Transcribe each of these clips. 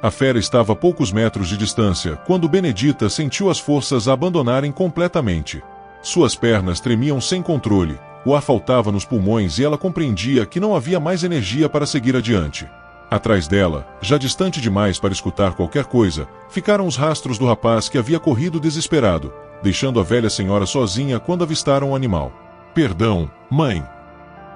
A fera estava a poucos metros de distância quando Benedita sentiu as forças a abandonarem completamente. Suas pernas tremiam sem controle, o ar faltava nos pulmões e ela compreendia que não havia mais energia para seguir adiante. Atrás dela, já distante demais para escutar qualquer coisa, ficaram os rastros do rapaz que havia corrido desesperado, deixando a velha senhora sozinha quando avistaram o animal. "Perdão, mãe!"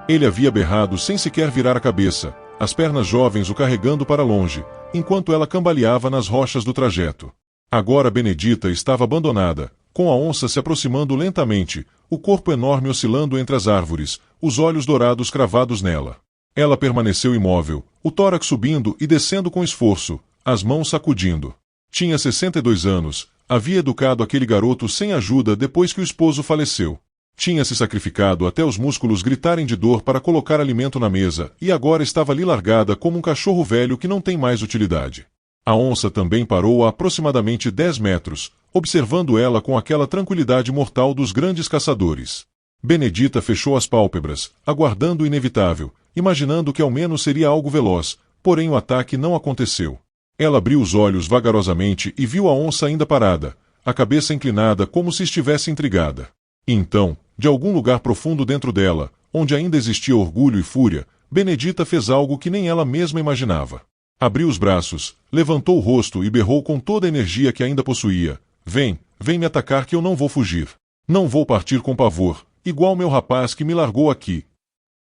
Ele havia berrado sem sequer virar a cabeça, as pernas jovens o carregando para longe, enquanto ela cambaleava nas rochas do trajeto. Agora Benedita estava abandonada, com a onça se aproximando lentamente, o corpo enorme oscilando entre as árvores, os olhos dourados cravados nela. Ela permaneceu imóvel, o tórax subindo e descendo com esforço, as mãos sacudindo. Tinha 62 anos, havia educado aquele garoto sem ajuda depois que o esposo faleceu. Tinha se sacrificado até os músculos gritarem de dor para colocar alimento na mesa e agora estava ali largada como um cachorro velho que não tem mais utilidade. A onça também parou a aproximadamente 10 metros, observando ela com aquela tranquilidade mortal dos grandes caçadores. Benedita fechou as pálpebras, aguardando o inevitável, imaginando que ao menos seria algo veloz, porém o ataque não aconteceu. Ela abriu os olhos vagarosamente e viu a onça ainda parada, a cabeça inclinada como se estivesse intrigada. E então, de algum lugar profundo dentro dela, onde ainda existia orgulho e fúria, Benedita fez algo que nem ela mesma imaginava. Abriu os braços, levantou o rosto e berrou com toda a energia que ainda possuía. Vem me atacar que eu não vou fugir. Não vou partir com pavor, igual meu rapaz que me largou aqui."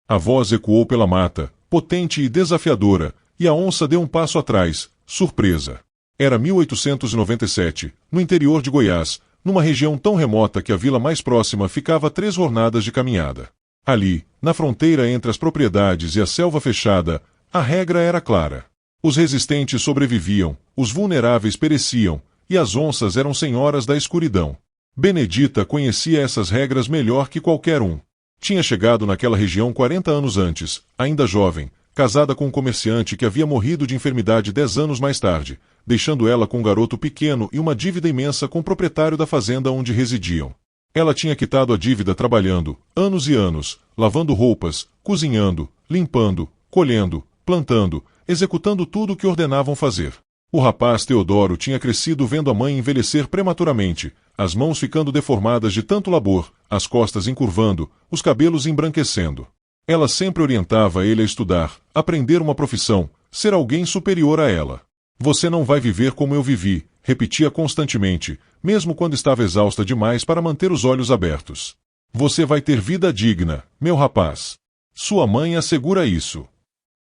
A voz ecoou pela mata, potente e desafiadora, e a onça deu um passo atrás, surpresa. Era 1897, no interior de Goiás, numa região tão remota que a vila mais próxima ficava a 3 jornadas de caminhada. Ali, na fronteira entre as propriedades e a selva fechada, a regra era clara. Os resistentes sobreviviam, os vulneráveis pereciam, e as onças eram senhoras da escuridão. Benedita conhecia essas regras melhor que qualquer um. Tinha chegado naquela região 40 anos antes, ainda jovem, casada com um comerciante que havia morrido de enfermidade 10 anos mais tarde, deixando ela com um garoto pequeno e uma dívida imensa com o proprietário da fazenda onde residiam. Ela tinha quitado a dívida trabalhando, anos e anos, lavando roupas, cozinhando, limpando, colhendo, plantando, executando tudo o que ordenavam fazer. O rapaz Teodoro tinha crescido vendo a mãe envelhecer prematuramente, as mãos ficando deformadas de tanto labor, as costas encurvando, os cabelos embranquecendo. Ela sempre orientava ele a estudar, aprender uma profissão, ser alguém superior a ela. "Você não vai viver como eu vivi", repetia constantemente, mesmo quando estava exausta demais para manter os olhos abertos. "Você vai ter vida digna, meu rapaz. Sua mãe assegura isso."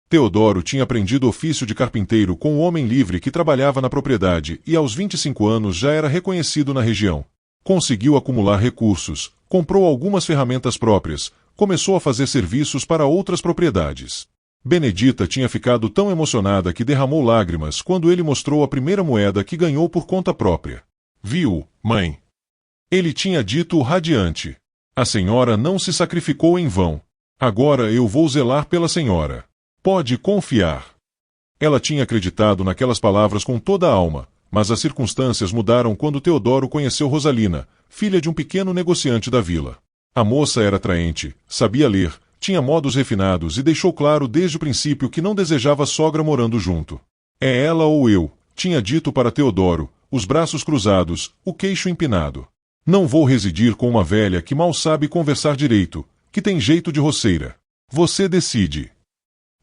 Teodoro tinha aprendido o ofício de carpinteiro com um homem livre que trabalhava na propriedade e aos 25 anos já era reconhecido na região. Conseguiu acumular recursos, comprou algumas ferramentas próprias, começou a fazer serviços para outras propriedades. Benedita tinha ficado tão emocionada que derramou lágrimas quando ele mostrou a primeira moeda que ganhou por conta própria. "Viu, mãe?" Ele tinha dito radiante. "A senhora não se sacrificou em vão. Agora eu vou zelar pela senhora. Pode confiar." Ela tinha acreditado naquelas palavras com toda a alma, mas as circunstâncias mudaram quando Teodoro conheceu Rosalina, filha de um pequeno negociante da vila. A moça era atraente, sabia ler, tinha modos refinados e deixou claro desde o princípio que não desejava sogra morando junto. "É ela ou eu", tinha dito para Teodoro, os braços cruzados, o queixo empinado. "Não vou residir com uma velha que mal sabe conversar direito, que tem jeito de roceira. Você decide."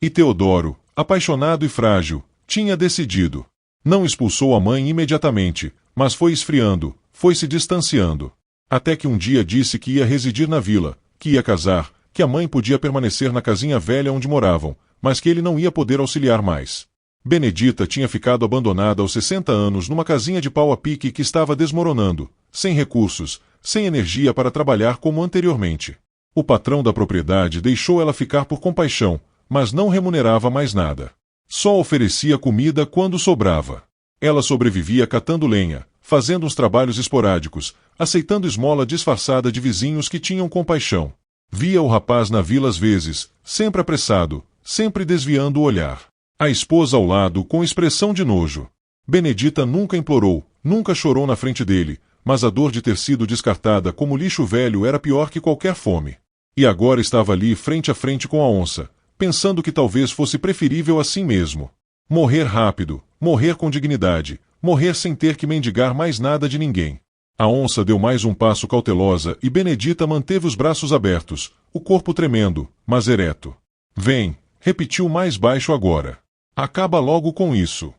E Teodoro, apaixonado e frágil, tinha decidido. Não expulsou a mãe imediatamente, mas foi esfriando, foi se distanciando. Até que um dia disse que ia residir na vila, que ia casar, que a mãe podia permanecer na casinha velha onde moravam, mas que ele não ia poder auxiliar mais. Benedita tinha ficado abandonada aos 60 anos numa casinha de pau a pique que estava desmoronando, sem recursos, sem energia para trabalhar como anteriormente. O patrão da propriedade deixou ela ficar por compaixão, mas não remunerava mais nada. Só oferecia comida quando sobrava. Ela sobrevivia catando lenha, fazendo uns trabalhos esporádicos, aceitando esmola disfarçada de vizinhos que tinham compaixão. Via o rapaz na vila às vezes, sempre apressado, sempre desviando o olhar. A esposa ao lado com expressão de nojo. Benedita nunca implorou, nunca chorou na frente dele, mas a dor de ter sido descartada como lixo velho era pior que qualquer fome. E agora estava ali frente a frente com a onça, pensando que talvez fosse preferível assim mesmo. Morrer rápido, morrer com dignidade, morrer sem ter que mendigar mais nada de ninguém. A onça deu mais um passo cautelosa e Benedita manteve os braços abertos, o corpo tremendo, mas ereto. Vem, repetiu mais baixo agora. Acaba logo com isso.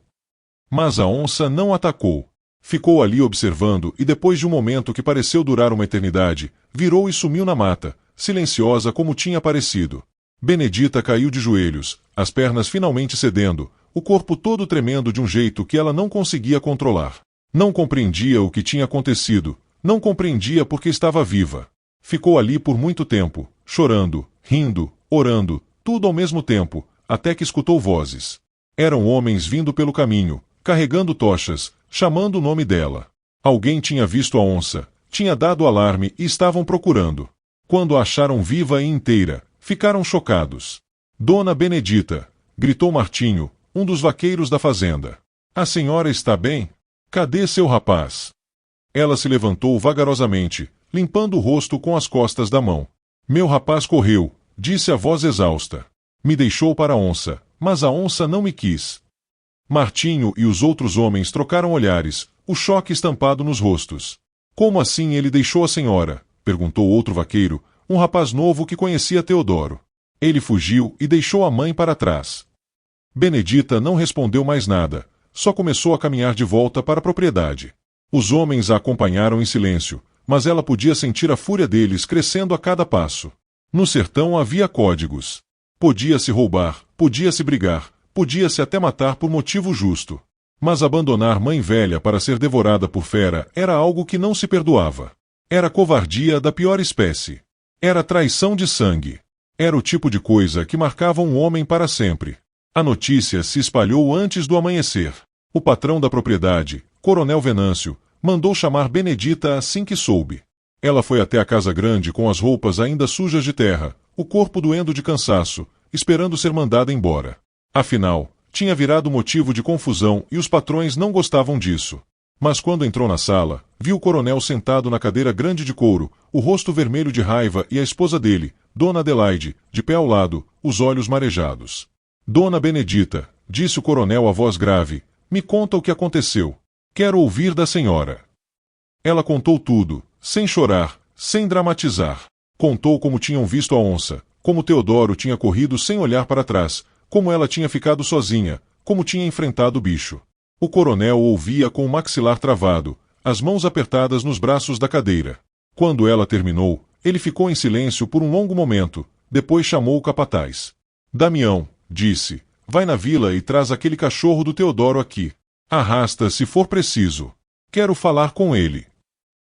Mas a onça não atacou. Ficou ali observando e depois de um momento que pareceu durar uma eternidade, virou e sumiu na mata, silenciosa como tinha aparecido. Benedita caiu de joelhos, as pernas finalmente cedendo, o corpo todo tremendo de um jeito que ela não conseguia controlar. Não compreendia o que tinha acontecido, não compreendia porque estava viva. Ficou ali por muito tempo, chorando, rindo, orando, tudo ao mesmo tempo, até que escutou vozes. Eram homens vindo pelo caminho, carregando tochas, chamando o nome dela. Alguém tinha visto a onça, tinha dado alarme e estavam procurando. Quando a acharam viva e inteira, ficaram chocados. Dona Benedita, gritou Martinho, um dos vaqueiros da fazenda. A senhora está bem? Cadê seu rapaz? Ela se levantou vagarosamente, limpando o rosto com as costas da mão. Meu rapaz correu, disse a voz exausta. Me deixou para a onça, mas a onça não me quis. Martinho e os outros homens trocaram olhares, o choque estampado nos rostos. Como assim ele deixou a senhora? Perguntou outro vaqueiro, um rapaz novo que conhecia Teodoro. Ele fugiu e deixou a mãe para trás. Benedita não respondeu mais nada, só começou a caminhar de volta para a propriedade. Os homens a acompanharam em silêncio, mas ela podia sentir a fúria deles crescendo a cada passo. No sertão havia códigos. Podia-se roubar, podia-se brigar, podia-se até matar por motivo justo. Mas abandonar mãe velha para ser devorada por fera era algo que não se perdoava. Era covardia da pior espécie. Era traição de sangue. Era o tipo de coisa que marcava um homem para sempre. A notícia se espalhou antes do amanhecer. O patrão da propriedade, Coronel Venâncio, mandou chamar Benedita assim que soube. Ela foi até a casa grande com as roupas ainda sujas de terra, o corpo doendo de cansaço, esperando ser mandada embora. Afinal, tinha virado motivo de confusão e os patrões não gostavam disso. Mas quando entrou na sala, viu o coronel sentado na cadeira grande de couro, o rosto vermelho de raiva e a esposa dele, Dona Adelaide, de pé ao lado, os olhos marejados. Dona Benedita, disse o coronel a voz grave, me conta o que aconteceu. Quero ouvir da senhora. Ela contou tudo, sem chorar, sem dramatizar. Contou como tinham visto a onça, como Teodoro tinha corrido sem olhar para trás, como ela tinha ficado sozinha, como tinha enfrentado o bicho. O coronel ouvia com o maxilar travado, as mãos apertadas nos braços da cadeira. Quando ela terminou, ele ficou em silêncio por um longo momento, depois chamou o capataz. Damião, disse, vai na vila e traz aquele cachorro do Teodoro aqui. Arrasta se for preciso. Quero falar com ele.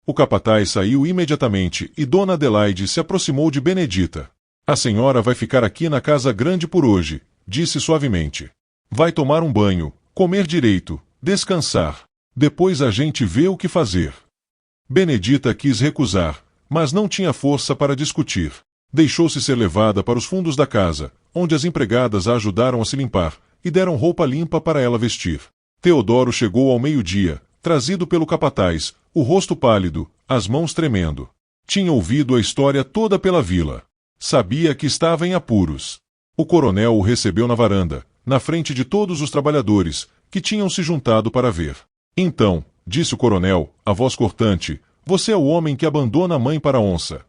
O capataz saiu imediatamente e Dona Adelaide se aproximou de Benedita. A senhora vai ficar aqui na casa grande por hoje, disse suavemente. Vai tomar um banho, comer direito, descansar. Depois a gente vê o que fazer. Benedita quis recusar, mas não tinha força para discutir. Deixou-se ser levada para os fundos da casa, onde as empregadas a ajudaram a se limpar, e deram roupa limpa para ela vestir. Teodoro chegou ao meio-dia, trazido pelo capataz, o rosto pálido, as mãos tremendo. Tinha ouvido a história toda pela vila. Sabia que estava em apuros. O coronel o recebeu na varanda, na frente de todos os trabalhadores, que tinham se juntado para ver. Então, disse o coronel, a voz cortante, você é o homem que abandona a mãe para a onça.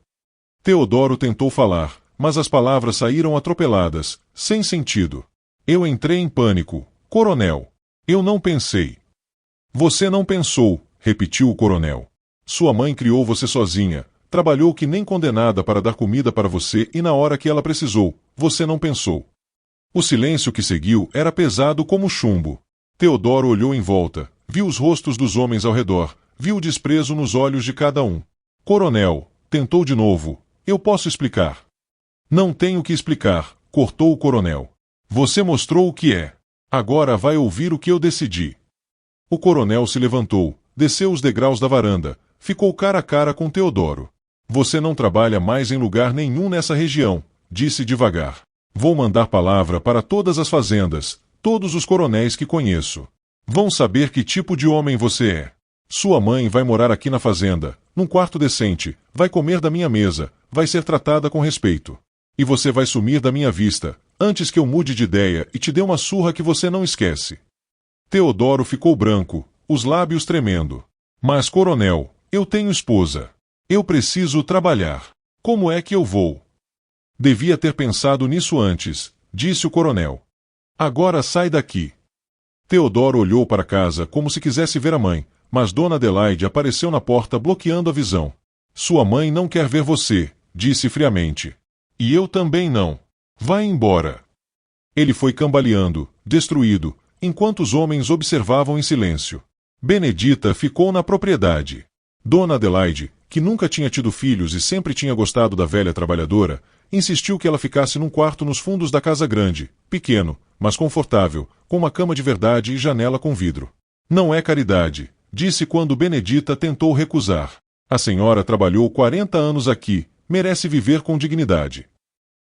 Teodoro tentou falar, mas as palavras saíram atropeladas, sem sentido. Eu entrei em pânico, coronel. Eu não pensei. Você não pensou, repetiu o coronel. Sua mãe criou você sozinha, trabalhou que nem condenada para dar comida para você e na hora que ela precisou, você não pensou. O silêncio que seguiu era pesado como chumbo. Teodoro olhou em volta, viu os rostos dos homens ao redor, viu o desprezo nos olhos de cada um. Coronel, tentou de novo, eu posso explicar. Não tenho que explicar, cortou o coronel. Você mostrou o que é. Agora vai ouvir o que eu decidi. O coronel se levantou, desceu os degraus da varanda, ficou cara a cara com Teodoro. Você não trabalha mais em lugar nenhum nessa região, disse devagar. Vou mandar palavra para todas as fazendas, todos os coronéis que conheço. Vão saber que tipo de homem você é. Sua mãe vai morar aqui na fazenda, num quarto decente, vai comer da minha mesa, vai ser tratada com respeito. E você vai sumir da minha vista, antes que eu mude de ideia e te dê uma surra que você não esquece. Teodoro ficou branco, os lábios tremendo. Mas, coronel, eu tenho esposa. Eu preciso trabalhar. Como é que eu vou? Devia ter pensado nisso antes, disse o coronel. Agora sai daqui. Teodoro olhou para casa como se quisesse ver a mãe, mas Dona Adelaide apareceu na porta bloqueando a visão. Sua mãe não quer ver você, disse friamente. E eu também não. Vai embora. Ele foi cambaleando, destruído, enquanto os homens observavam em silêncio. Benedita ficou na propriedade. Dona Adelaide, que nunca tinha tido filhos e sempre tinha gostado da velha trabalhadora, insistiu que ela ficasse num quarto nos fundos da casa grande, pequeno, mas confortável, com uma cama de verdade e janela com vidro. Não é caridade, disse quando Benedita tentou recusar. A senhora trabalhou 40 anos aqui, merece viver com dignidade.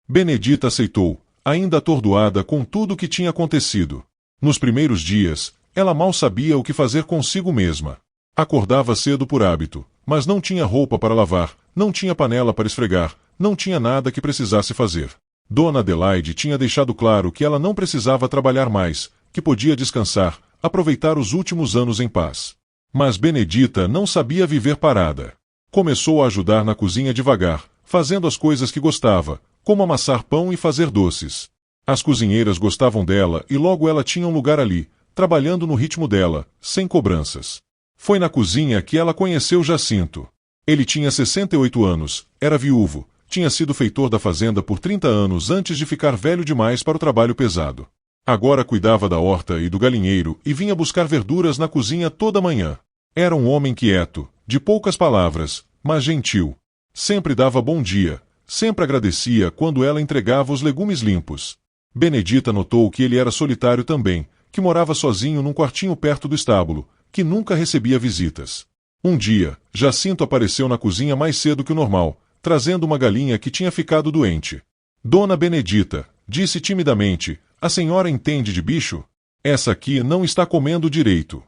Benedita aceitou, ainda atordoada com tudo o que tinha acontecido. Nos primeiros dias, ela mal sabia o que fazer consigo mesma. Acordava cedo por hábito, mas não tinha roupa para lavar, não tinha panela para esfregar, não tinha nada que precisasse fazer. Dona Adelaide tinha deixado claro que ela não precisava trabalhar mais, que podia descansar, aproveitar os últimos anos em paz. Mas Benedita não sabia viver parada. Começou a ajudar na cozinha devagar, fazendo as coisas que gostava, como amassar pão e fazer doces. As cozinheiras gostavam dela e logo ela tinha um lugar ali, trabalhando no ritmo dela, sem cobranças. Foi na cozinha que ela conheceu Jacinto. Ele tinha 68 anos, era viúvo, tinha sido feitor da fazenda por 30 anos antes de ficar velho demais para o trabalho pesado. Agora cuidava da horta e do galinheiro e vinha buscar verduras na cozinha toda manhã. Era um homem quieto, de poucas palavras, mas gentil. Sempre dava bom dia, sempre agradecia quando ela entregava os legumes limpos. Benedita notou que ele era solitário também, que morava sozinho num quartinho perto do estábulo, que nunca recebia visitas. Um dia, Jacinto apareceu na cozinha mais cedo que o normal, trazendo uma galinha que tinha ficado doente. Dona Benedita, disse timidamente, a senhora entende de bicho? Essa aqui não está comendo direito.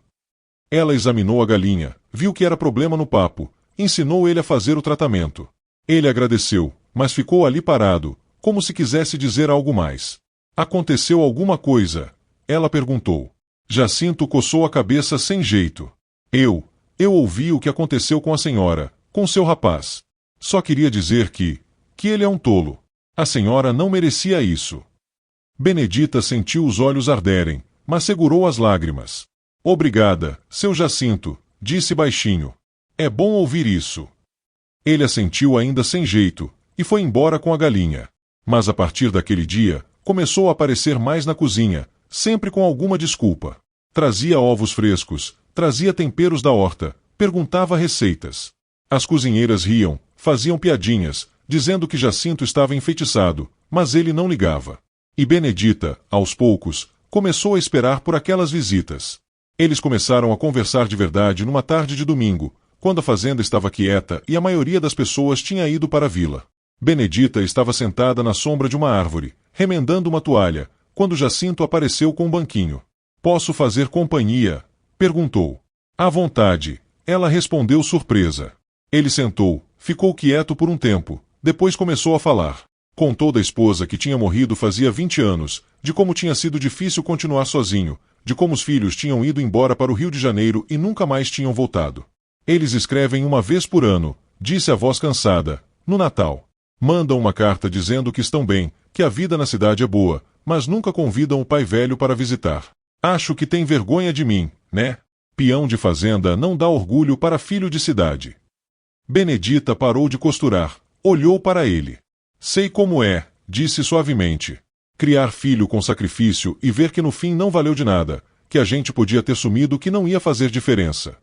Ela examinou a galinha, viu que era problema no papo, ensinou ele a fazer o tratamento. Ele agradeceu, mas ficou ali parado, como se quisesse dizer algo mais. Aconteceu alguma coisa? Ela perguntou. Jacinto coçou a cabeça sem jeito. Eu ouvi o que aconteceu com a senhora, com seu rapaz. Só queria dizer que ele é um tolo. A senhora não merecia isso. Benedita sentiu os olhos arderem, mas segurou as lágrimas. Obrigada, seu Jacinto, disse baixinho. É bom ouvir isso. Ele assentiu ainda sem jeito, e foi embora com a galinha. Mas a partir daquele dia, começou a aparecer mais na cozinha, sempre com alguma desculpa. Trazia ovos frescos, trazia temperos da horta, perguntava receitas. As cozinheiras riam, faziam piadinhas, dizendo que Jacinto estava enfeitiçado, mas ele não ligava. E Benedita, aos poucos, começou a esperar por aquelas visitas. Eles começaram a conversar de verdade numa tarde de domingo, quando a fazenda estava quieta e a maioria das pessoas tinha ido para a vila. Benedita estava sentada na sombra de uma árvore, remendando uma toalha, quando Jacinto apareceu com um banquinho. Posso fazer companhia? Perguntou. À vontade. Ela respondeu surpresa. Ele sentou, ficou quieto por um tempo, depois começou a falar. Contou da esposa que tinha morrido fazia 20 anos, de como tinha sido difícil continuar sozinho, de como os filhos tinham ido embora para o Rio de Janeiro e nunca mais tinham voltado. Eles escrevem uma vez por ano, disse a voz cansada, no Natal. Mandam uma carta dizendo que estão bem, que a vida na cidade é boa, mas nunca convidam o pai velho para visitar. Acho que tem vergonha de mim, né? Peão de fazenda não dá orgulho para filho de cidade. Benedita parou de costurar, olhou para ele. Sei como é, disse suavemente. Criar filho com sacrifício e ver que no fim não valeu de nada, que a gente podia ter sumido que não ia fazer diferença.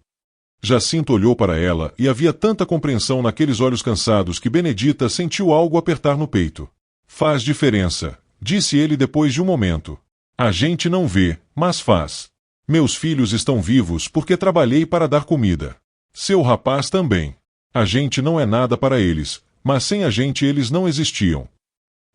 Jacinto olhou para ela e havia tanta compreensão naqueles olhos cansados que Benedita sentiu algo apertar no peito. Faz diferença, disse ele depois de um momento. A gente não vê, mas faz. Meus filhos estão vivos porque trabalhei para dar comida. Seu rapaz também. A gente não é nada para eles, mas sem a gente eles não existiam.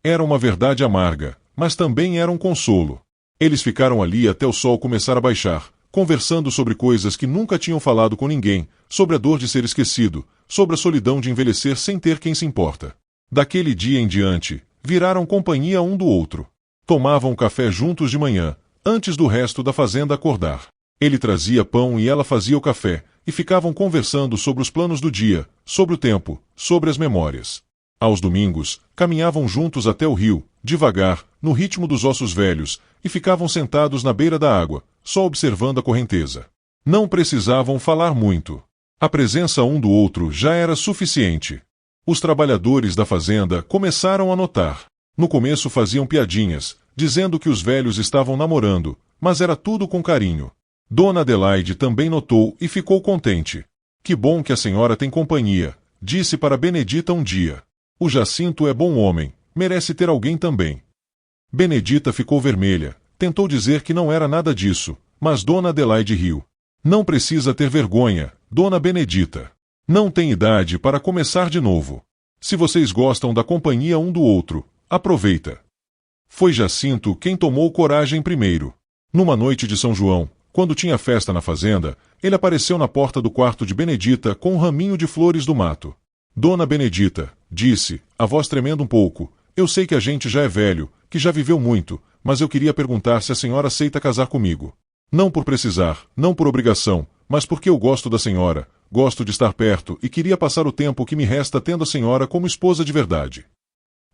Era uma verdade amarga, mas também era um consolo. Eles ficaram ali até o sol começar a baixar, conversando sobre coisas que nunca tinham falado com ninguém, sobre a dor de ser esquecido, sobre a solidão de envelhecer sem ter quem se importa. Daquele dia em diante, viraram companhia um do outro. Tomavam café juntos de manhã, antes do resto da fazenda acordar. Ele trazia pão e ela fazia o café, e ficavam conversando sobre os planos do dia, sobre o tempo, sobre as memórias. Aos domingos, caminhavam juntos até o rio, devagar, no ritmo dos ossos velhos, e ficavam sentados na beira da água, só observando a correnteza. Não precisavam falar muito. A presença um do outro já era suficiente. Os trabalhadores da fazenda começaram a notar. No começo faziam piadinhas, dizendo que os velhos estavam namorando, mas era tudo com carinho. Dona Adelaide também notou e ficou contente. Que bom que a senhora tem companhia, disse para Benedita um dia. O Jacinto é bom homem, merece ter alguém também. Benedita ficou vermelha, tentou dizer que não era nada disso, mas Dona Adelaide riu. Não precisa ter vergonha, Dona Benedita. Não tem idade para começar de novo. Se vocês gostam da companhia um do outro, aproveita. Foi Jacinto quem tomou coragem primeiro. Numa noite de São João, quando tinha festa na fazenda, ele apareceu na porta do quarto de Benedita com um raminho de flores do mato. Dona Benedita, disse, a voz tremendo um pouco, eu sei que a gente já é velho, que já viveu muito, mas eu queria perguntar se a senhora aceita casar comigo. Não por precisar, não por obrigação, mas porque eu gosto da senhora, gosto de estar perto e queria passar o tempo que me resta tendo a senhora como esposa de verdade.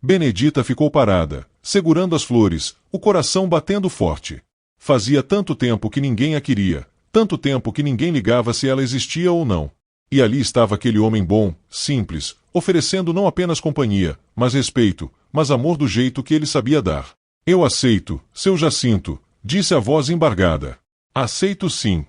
Benedita ficou parada, segurando as flores, o coração batendo forte. Fazia tanto tempo que ninguém a queria, tanto tempo que ninguém ligava se ela existia ou não. E ali estava aquele homem bom, simples, oferecendo não apenas companhia, mas respeito, mas amor do jeito que ele sabia dar. Eu aceito, seu Jacinto, disse a voz embargada. Aceito sim.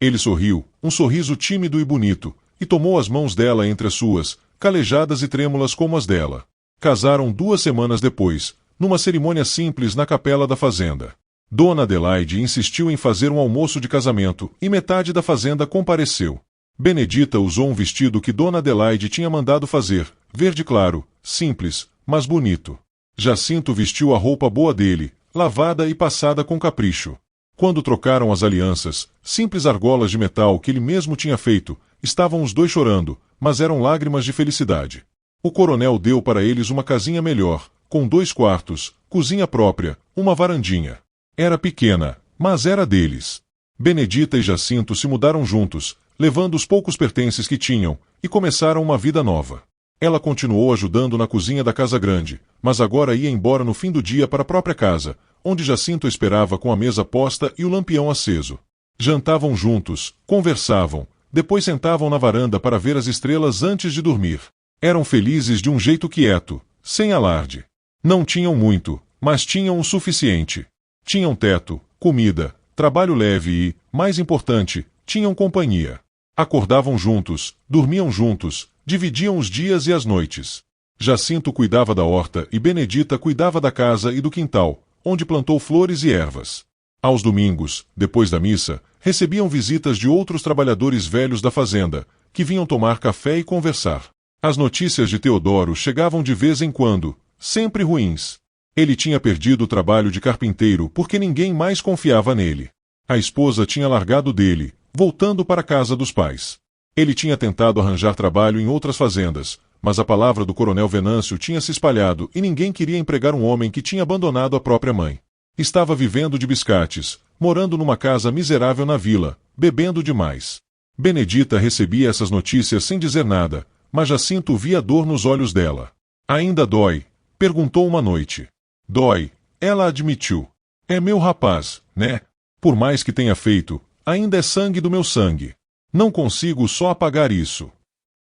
Ele sorriu, um sorriso tímido e bonito, e tomou as mãos dela entre as suas, calejadas e trêmulas como as dela. Casaram 2 semanas depois, numa cerimônia simples na capela da fazenda. Dona Adelaide insistiu em fazer um almoço de casamento, e metade da fazenda compareceu. Benedita usou um vestido que Dona Adelaide tinha mandado fazer, verde claro, simples, mas bonito. Jacinto vestiu a roupa boa dele, lavada e passada com capricho. Quando trocaram as alianças, simples argolas de metal que ele mesmo tinha feito, estavam os dois chorando, mas eram lágrimas de felicidade. O coronel deu para eles uma casinha melhor, com 2 quartos, cozinha própria, uma varandinha. Era pequena, mas era deles. Benedita e Jacinto se mudaram juntos, levando os poucos pertences que tinham, e começaram uma vida nova. Ela continuou ajudando na cozinha da casa grande, mas agora ia embora no fim do dia para a própria casa, onde Jacinto esperava com a mesa posta e o lampião aceso. Jantavam juntos, conversavam, depois sentavam na varanda para ver as estrelas antes de dormir. Eram felizes de um jeito quieto, sem alarde. Não tinham muito, mas tinham o suficiente. Tinham teto, comida, trabalho leve e, mais importante, tinham companhia. Acordavam juntos, dormiam juntos, dividiam os dias e as noites. Jacinto cuidava da horta e Benedita cuidava da casa e do quintal, onde plantou flores e ervas. Aos domingos, depois da missa, recebiam visitas de outros trabalhadores velhos da fazenda, que vinham tomar café e conversar. As notícias de Teodoro chegavam de vez em quando, sempre ruins. Ele tinha perdido o trabalho de carpinteiro porque ninguém mais confiava nele. A esposa tinha largado dele, voltando para a casa dos pais. Ele tinha tentado arranjar trabalho em outras fazendas, mas a palavra do coronel Venâncio tinha se espalhado e ninguém queria empregar um homem que tinha abandonado a própria mãe. Estava vivendo de biscates, morando numa casa miserável na vila, bebendo demais. Benedita recebia essas notícias sem dizer nada, mas Jacinto via dor nos olhos dela. Ainda dói? Perguntou uma noite. Dói, ela admitiu. É meu rapaz, né? Por mais que tenha feito, ainda é sangue do meu sangue. Não consigo só apagar isso.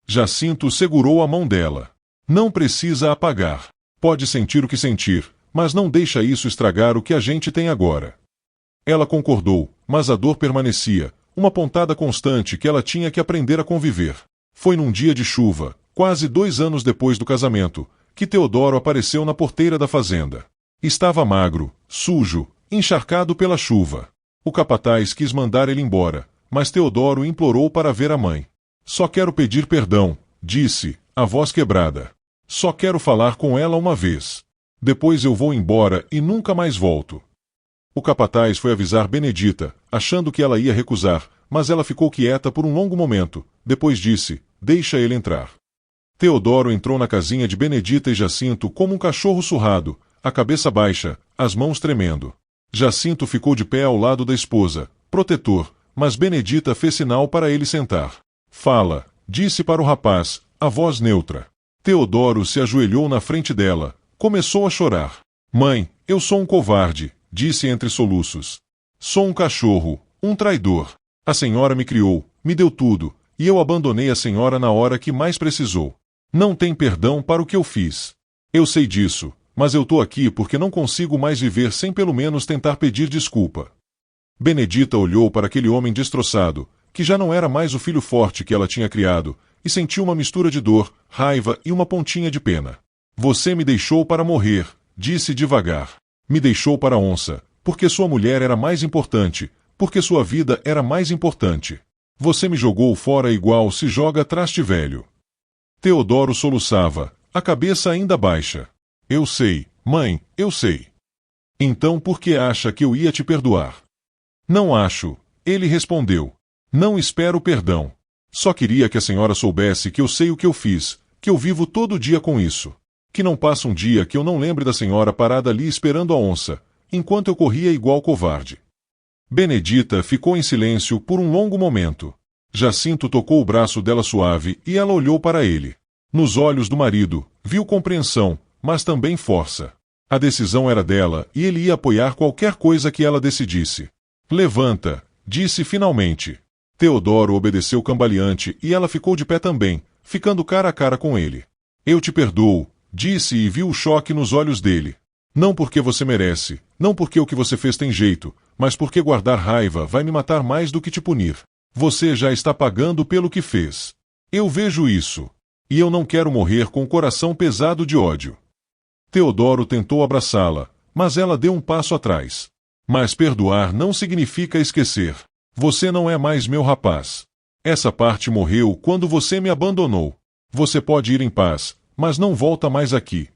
Jacinto segurou a mão dela. Não precisa apagar. Pode sentir o que sentir, mas não deixa isso estragar o que a gente tem agora. Ela concordou, mas a dor permanecia, uma pontada constante que ela tinha que aprender a conviver. Foi num dia de chuva, quase 2 anos depois do casamento, que Teodoro apareceu na porteira da fazenda. Estava magro, sujo, encharcado pela chuva. O capataz quis mandar ele embora, mas Teodoro implorou para ver a mãe. Só quero pedir perdão, disse, a voz quebrada. Só quero falar com ela uma vez. Depois eu vou embora e nunca mais volto. O capataz foi avisar Benedita, achando que ela ia recusar, mas ela ficou quieta por um longo momento. Depois disse, deixa ele entrar. Teodoro entrou na casinha de Benedita e Jacinto como um cachorro surrado, a cabeça baixa, as mãos tremendo. Jacinto ficou de pé ao lado da esposa, protetor, mas Benedita fez sinal para ele sentar. Fala, disse para o rapaz, a voz neutra. Teodoro se ajoelhou na frente dela, começou a chorar. Mãe, eu sou um covarde, disse entre soluços. Sou um cachorro, um traidor. A senhora me criou, me deu tudo, e eu abandonei a senhora na hora que mais precisou. Não tem perdão para o que eu fiz. Eu sei disso, mas eu tô aqui porque não consigo mais viver sem pelo menos tentar pedir desculpa. Benedita olhou para aquele homem destroçado, que já não era mais o filho forte que ela tinha criado, e sentiu uma mistura de dor, raiva e uma pontinha de pena. Você me deixou para morrer, disse devagar. Me deixou para a onça, porque sua mulher era mais importante, porque sua vida era mais importante. Você me jogou fora igual se joga traste velho. Teodoro soluçava, a cabeça ainda baixa. Eu sei, mãe, eu sei. Então por que acha que eu ia te perdoar? Não acho, ele respondeu. Não espero perdão. Só queria que a senhora soubesse que eu sei o que eu fiz, que eu vivo todo dia com isso. Que não passa um dia que eu não lembre da senhora parada ali esperando a onça, enquanto eu corria igual covarde. Benedita ficou em silêncio por um longo momento. Jacinto tocou o braço dela suave e ela olhou para ele. Nos olhos do marido, viu compreensão, mas também força. A decisão era dela e ele ia apoiar qualquer coisa que ela decidisse. Levanta, disse finalmente. Teodoro obedeceu cambaleante e ela ficou de pé também, ficando cara a cara com ele. Eu te perdoo, disse e viu o choque nos olhos dele. Não porque você merece, não porque o que você fez tem jeito, mas porque guardar raiva vai me matar mais do que te punir. Você já está pagando pelo que fez. Eu vejo isso. E eu não quero morrer com o coração pesado de ódio. Teodoro tentou abraçá-la, mas ela deu um passo atrás. Mas perdoar não significa esquecer. Você não é mais meu rapaz. Essa parte morreu quando você me abandonou. Você pode ir em paz, mas não volta mais aqui.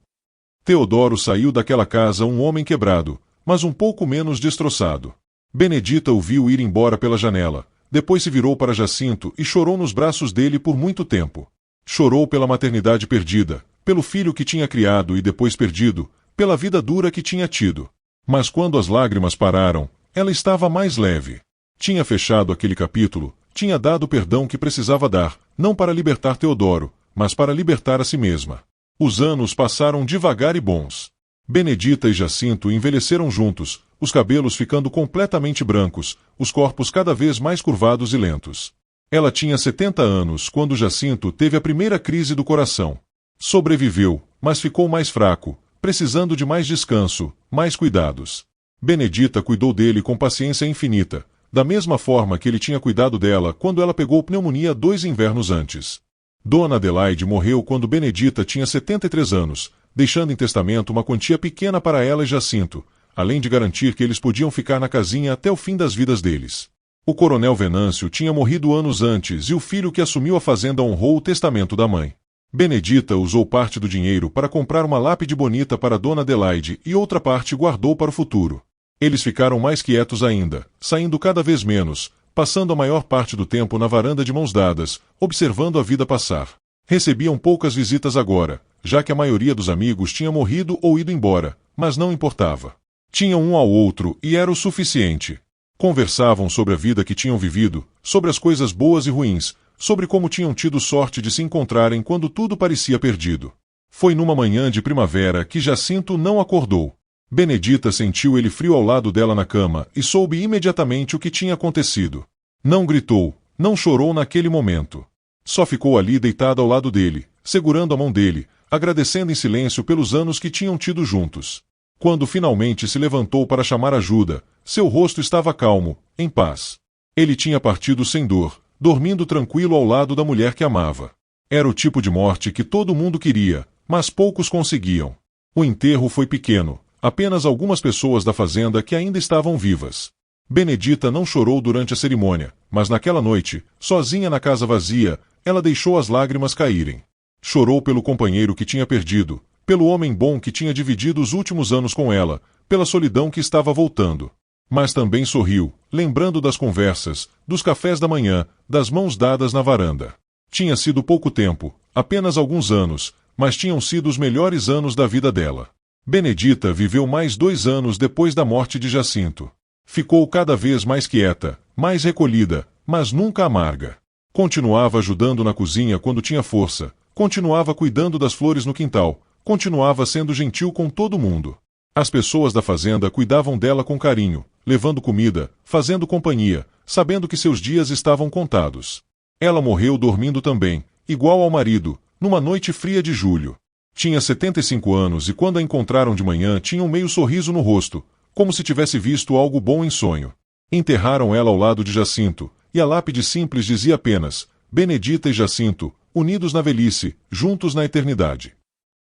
Teodoro saiu daquela casa um homem quebrado, mas um pouco menos destroçado. Benedita o viu ir embora pela janela, depois se virou para Jacinto e chorou nos braços dele por muito tempo. Chorou pela maternidade perdida, pelo filho que tinha criado e depois perdido, pela vida dura que tinha tido. Mas quando as lágrimas pararam, ela estava mais leve. Tinha fechado aquele capítulo, tinha dado o perdão que precisava dar, não para libertar Teodoro, mas para libertar a si mesma. Os anos passaram devagar e bons. Benedita e Jacinto envelheceram juntos, os cabelos ficando completamente brancos, os corpos cada vez mais curvados e lentos. Ela tinha 70 anos quando Jacinto teve a primeira crise do coração. Sobreviveu, mas ficou mais fraco, precisando de mais descanso, mais cuidados. Benedita cuidou dele com paciência infinita, da mesma forma que ele tinha cuidado dela quando ela pegou pneumonia 2 invernos antes. Dona Adelaide morreu quando Benedita tinha 73 anos, deixando em testamento uma quantia pequena para ela e Jacinto, além de garantir que eles podiam ficar na casinha até o fim das vidas deles. O coronel Venâncio tinha morrido anos antes e o filho que assumiu a fazenda honrou o testamento da mãe. Benedita usou parte do dinheiro para comprar uma lápide bonita para Dona Adelaide e outra parte guardou para o futuro. Eles ficaram mais quietos ainda, saindo cada vez menos, passando a maior parte do tempo na varanda de mãos dadas, observando a vida passar. Recebiam poucas visitas agora, já que a maioria dos amigos tinha morrido ou ido embora, mas não importava. Tinham um ao outro e era o suficiente. Conversavam sobre a vida que tinham vivido, sobre as coisas boas e ruins, sobre como tinham tido sorte de se encontrarem quando tudo parecia perdido. Foi numa manhã de primavera que Jacinto não acordou. Benedita sentiu ele frio ao lado dela na cama e soube imediatamente o que tinha acontecido. Não gritou, não chorou naquele momento. Só ficou ali deitada ao lado dele, segurando a mão dele, agradecendo em silêncio pelos anos que tinham tido juntos. Quando finalmente se levantou para chamar ajuda, seu rosto estava calmo, em paz. Ele tinha partido sem dor, dormindo tranquilo ao lado da mulher que amava. Era o tipo de morte que todo mundo queria, mas poucos conseguiam. O enterro foi pequeno, apenas algumas pessoas da fazenda que ainda estavam vivas. Benedita não chorou durante a cerimônia, mas naquela noite, sozinha na casa vazia, ela deixou as lágrimas caírem. Chorou pelo companheiro que tinha perdido, pelo homem bom que tinha dividido os últimos anos com ela, pela solidão que estava voltando. Mas também sorriu, lembrando das conversas, dos cafés da manhã, das mãos dadas na varanda. Tinha sido pouco tempo, apenas alguns anos, mas tinham sido os melhores anos da vida dela. Benedita viveu mais 2 anos depois da morte de Jacinto. Ficou cada vez mais quieta, mais recolhida, mas nunca amarga. Continuava ajudando na cozinha quando tinha força, continuava cuidando das flores no quintal, continuava sendo gentil com todo mundo. As pessoas da fazenda cuidavam dela com carinho, levando comida, fazendo companhia, sabendo que seus dias estavam contados. Ela morreu dormindo também, igual ao marido, numa noite fria de julho. Tinha 75 anos e quando a encontraram de manhã tinha um meio sorriso no rosto, como se tivesse visto algo bom em sonho. Enterraram ela ao lado de Jacinto, e a lápide simples dizia apenas: Benedita e Jacinto, unidos na velhice, juntos na eternidade.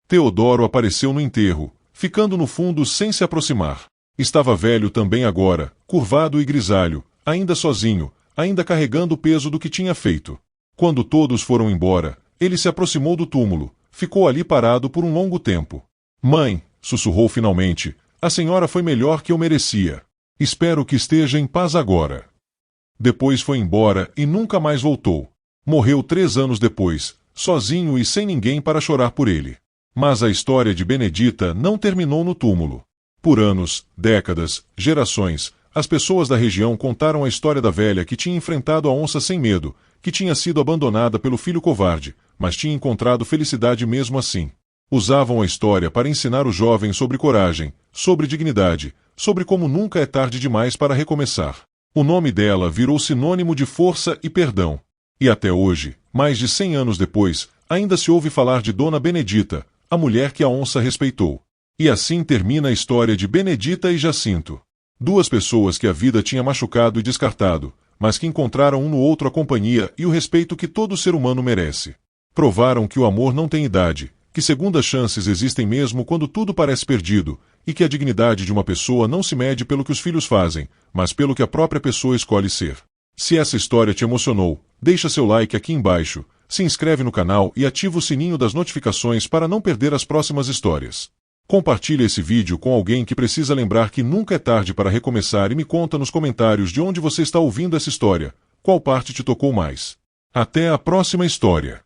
Teodoro apareceu no enterro, ficando no fundo sem se aproximar. Estava velho também agora, curvado e grisalho, ainda sozinho, ainda carregando o peso do que tinha feito. Quando todos foram embora, ele se aproximou do túmulo, ficou ali parado por um longo tempo. Mãe, sussurrou finalmente, a senhora foi melhor que eu merecia. Espero que esteja em paz agora. Depois foi embora e nunca mais voltou. Morreu 3 anos depois, sozinho e sem ninguém para chorar por ele. Mas a história de Benedita não terminou no túmulo. Por anos, décadas, gerações, as pessoas da região contaram a história da velha que tinha enfrentado a onça sem medo, que tinha sido abandonada pelo filho covarde, mas tinha encontrado felicidade mesmo assim. Usavam a história para ensinar os jovens sobre coragem, sobre dignidade, sobre como nunca é tarde demais para recomeçar. O nome dela virou sinônimo de força e perdão. E até hoje, mais de 100 anos depois, ainda se ouve falar de Dona Benedita, a mulher que a onça respeitou. E assim termina a história de Benedita e Jacinto. 2 pessoas que a vida tinha machucado e descartado, mas que encontraram um no outro a companhia e o respeito que todo ser humano merece. Provaram que o amor não tem idade, que segundas chances existem mesmo quando tudo parece perdido, e que a dignidade de uma pessoa não se mede pelo que os filhos fazem, mas pelo que a própria pessoa escolhe ser. Se essa história te emocionou, deixa seu like aqui embaixo, se inscreve no canal e ativa o sininho das notificações para não perder as próximas histórias. Compartilhe esse vídeo com alguém que precisa lembrar que nunca é tarde para recomeçar e me conta nos comentários de onde você está ouvindo essa história, qual parte te tocou mais. Até a próxima história.